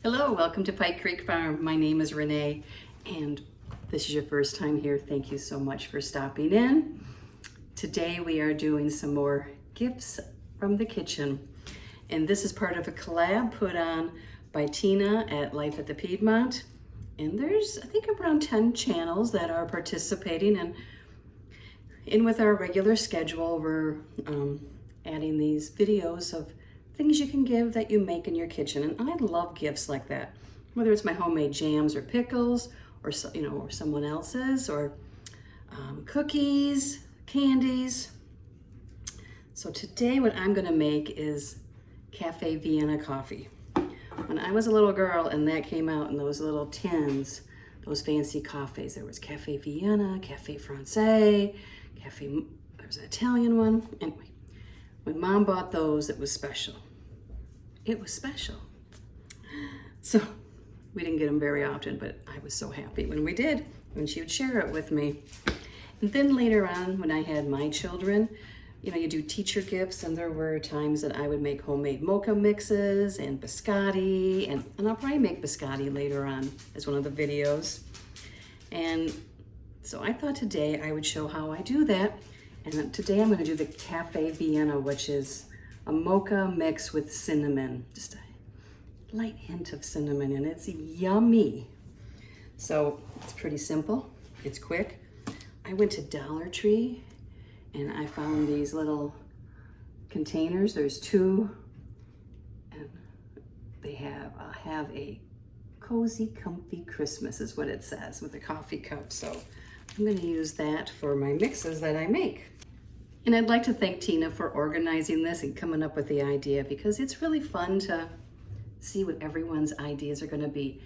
Hello, welcome to Pike Creek Farm. My name is Renee, and this is your first time here. Thank you so much for stopping in. Today we are doing some more gifts from the kitchen, and this is part of a collab put on by Tina at Life at the Piedmont. And there's, I think, around 10 channels that are participating, and in with our regular schedule, we're adding these videos of things you can give that you make in your kitchen. And I love gifts like that, whether it's my homemade jams or pickles, or or someone else's, or cookies, candies. So today what I'm gonna make is Cafe Vienna coffee. When I was a little girl and that came out in those little tins, those fancy coffees, there was Cafe Vienna, Cafe Francais, there was an Italian one. Anyway, when Mom bought those, it was special. It was special. So we didn't get them very often, but I was so happy when we did, when she would share it with me. And then later on, when I had my children, you do teacher gifts, and there were times that I would make homemade mocha mixes and biscotti, and I'll probably make biscotti later on as one of the videos. And so I thought today I would show how I do that. And today I'm gonna do the Cafe Vienna, which is a mocha mix with cinnamon, just a light hint of cinnamon, and it's yummy. So it's pretty simple, it's quick. I went to Dollar Tree and I found these little containers. There's two, and they have a cozy, comfy Christmas is what it says, with a coffee cup. So I'm gonna use that for my mixes that I make. And I'd like to thank Tina for organizing this and coming up with the idea, because it's really fun to see what everyone's ideas are gonna be.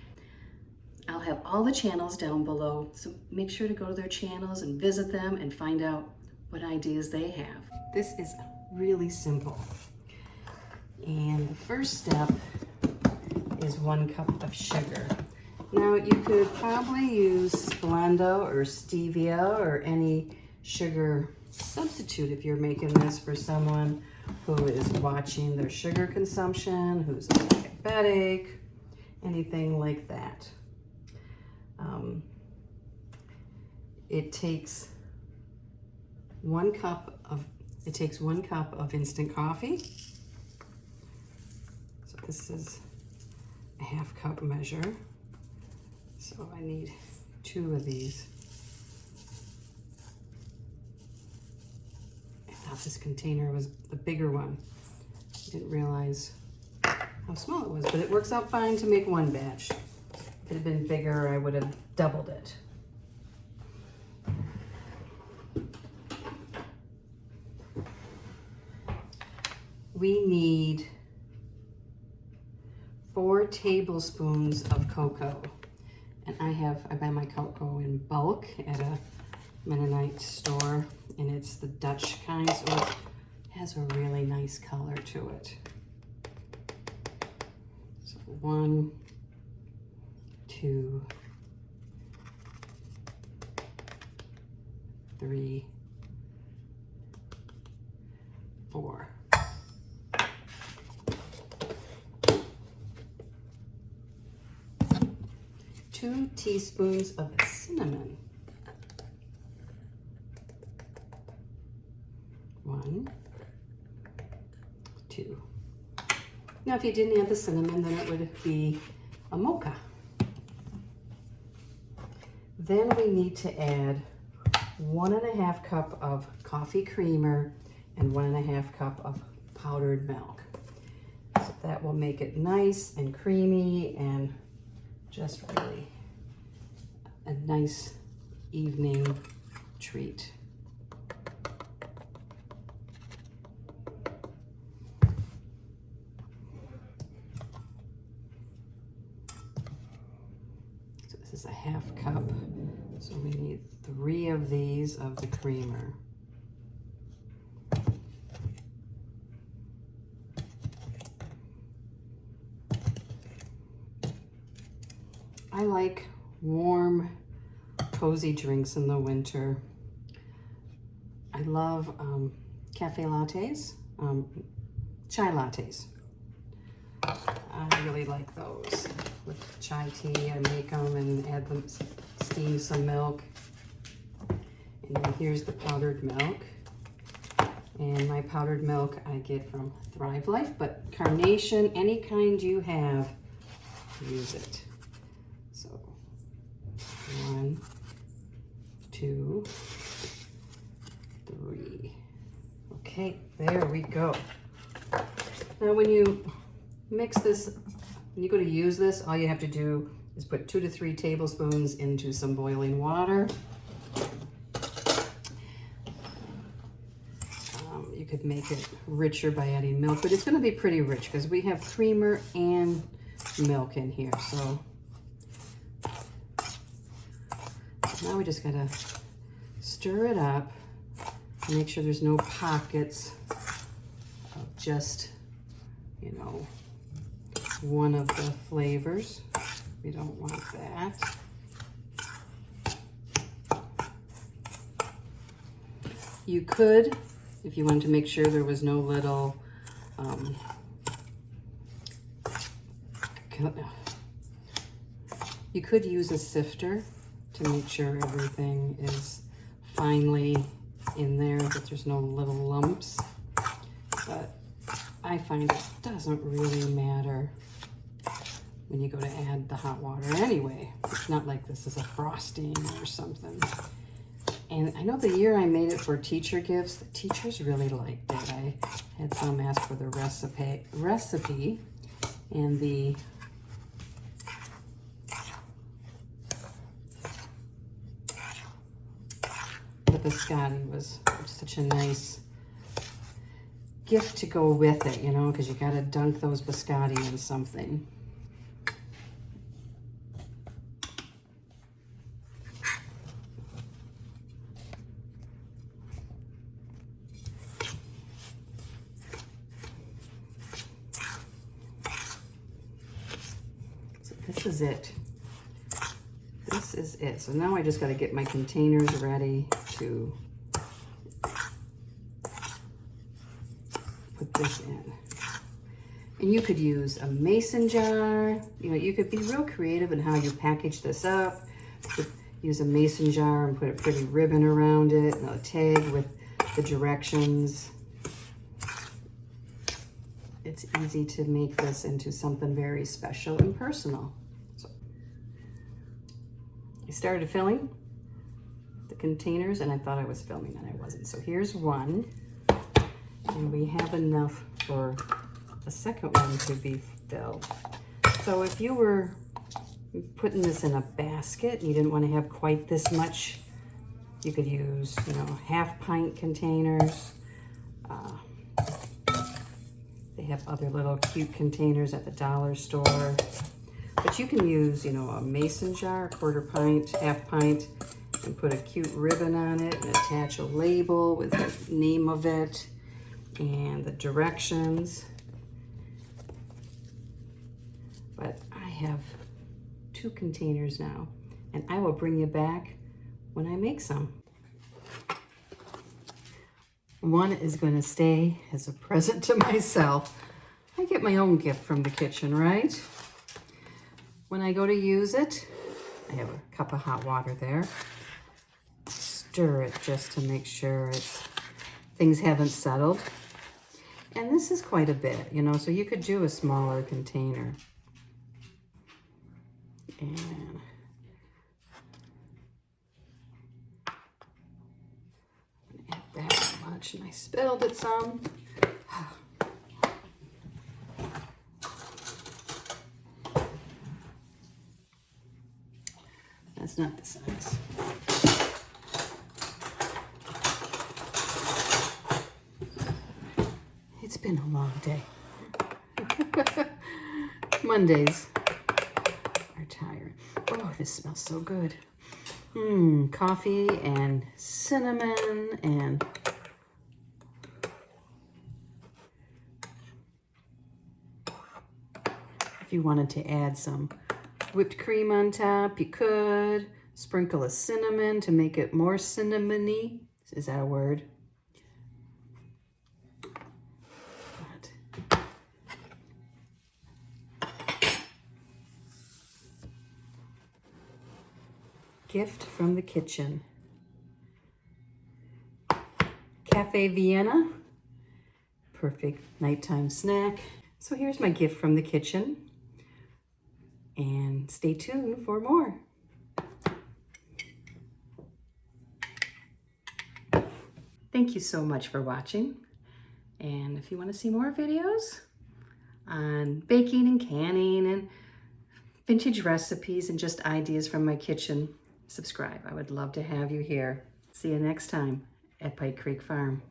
I'll have all the channels down below, so make sure to go to their channels and visit them and find out what ideas they have. This is really simple. And the first step is 1 cup of sugar. Now you could probably use Splenda or stevia or any sugar substitute if you're making this for someone who is watching their sugar consumption, who's diabetic, anything like that. It takes 1 cup of instant coffee. So this is a 1/2 cup measure. So I need 2 of these. I thought this container was the bigger one. I didn't realize how small it was, but it works out fine to make 1 batch. If it had been bigger, I would have doubled it. We need 4 tablespoons of cocoa. And I buy my cocoa in bulk at a Mennonite store, and it's the Dutch kind, so it has a really nice color to it. So 1, 2, 3, 4. Two teaspoons of cinnamon. 1, 2. Now, if you didn't add the cinnamon, then it would be a mocha. Then we need to add 1 1/2 cup of coffee creamer and 1 1/2 cup of powdered milk. So that will make it nice and creamy and just really a nice evening treat. So this is a 1/2 cup. So we need 3 of these of the creamer. I like warm, cozy drinks in the winter. I love cafe lattes, chai lattes. I really like those with chai tea. I make them and add them, steam some milk. And then here's the powdered milk. And my powdered milk I get from Thrive Life, but carnation, any kind you have, use it. So 1, 2, 3. Okay, there we go. Now when you mix this, when you go to use this, all you have to do is put 2 to 3 tablespoons into some boiling water. You could make it richer by adding milk, but it's going to be pretty rich because we have creamer and milk in here. So now we just got to stir it up and make sure there's no pockets of just, you know, one of the flavors. We don't want that. You could, if you wanted to make sure there was no little you could use a sifter to make sure everything is finely in there, that there's no little lumps. But I find it doesn't really matter when you go to add the hot water anyway. It's not like this is a frosting or something. And I know the year I made it for teacher gifts, the teachers really liked it. I had some ask for the recipe, and the biscotti was such a nice gift to go with it, you know, because you got to dunk those biscotti in something. This is it. This is it. So now I just got to get my containers ready to put this in. And you could use a mason jar. You know, you could be real creative in how you package this up. You could use a mason jar and put a pretty ribbon around it and a tag with the directions. It's easy to make this into something very special and personal. So I started filling the containers and I thought I was filming and I wasn't. So here's one, and we have enough for the second one to be filled. So if you were putting this in a basket and you didn't want to have quite this much, you could use, you know, 1/2 pint containers. They have other little cute containers at the dollar store. But you can use, you know, a mason jar, 1/4 pint, 1/2 pint, and put a cute ribbon on it and attach a label with the name of it and the directions. But I have 2 containers now, and I will bring you back when I make some. One is going to stay as a present to myself. I get my own gift from the kitchen, right? When I go to use it, I have a cup of hot water there. Stir it just to make sure things haven't settled. And this is quite a bit, you know, so you could do a smaller container. And add that much, and I spilled it some. That's not the size. It's been a long day. Mondays are tired. Oh, this smells so good. Coffee and cinnamon and if you wanted to add some whipped cream on top, you could sprinkle a cinnamon to make it more cinnamony. Is that a word? But Gift from the kitchen. Cafe Vienna, perfect nighttime snack. So here's my gift from the kitchen. And stay tuned for more. Thank you so much for watching. And if you want to see more videos on baking and canning and vintage recipes and just ideas from my kitchen, subscribe. I would love to have you here. See you next time at Pike Creek Farm.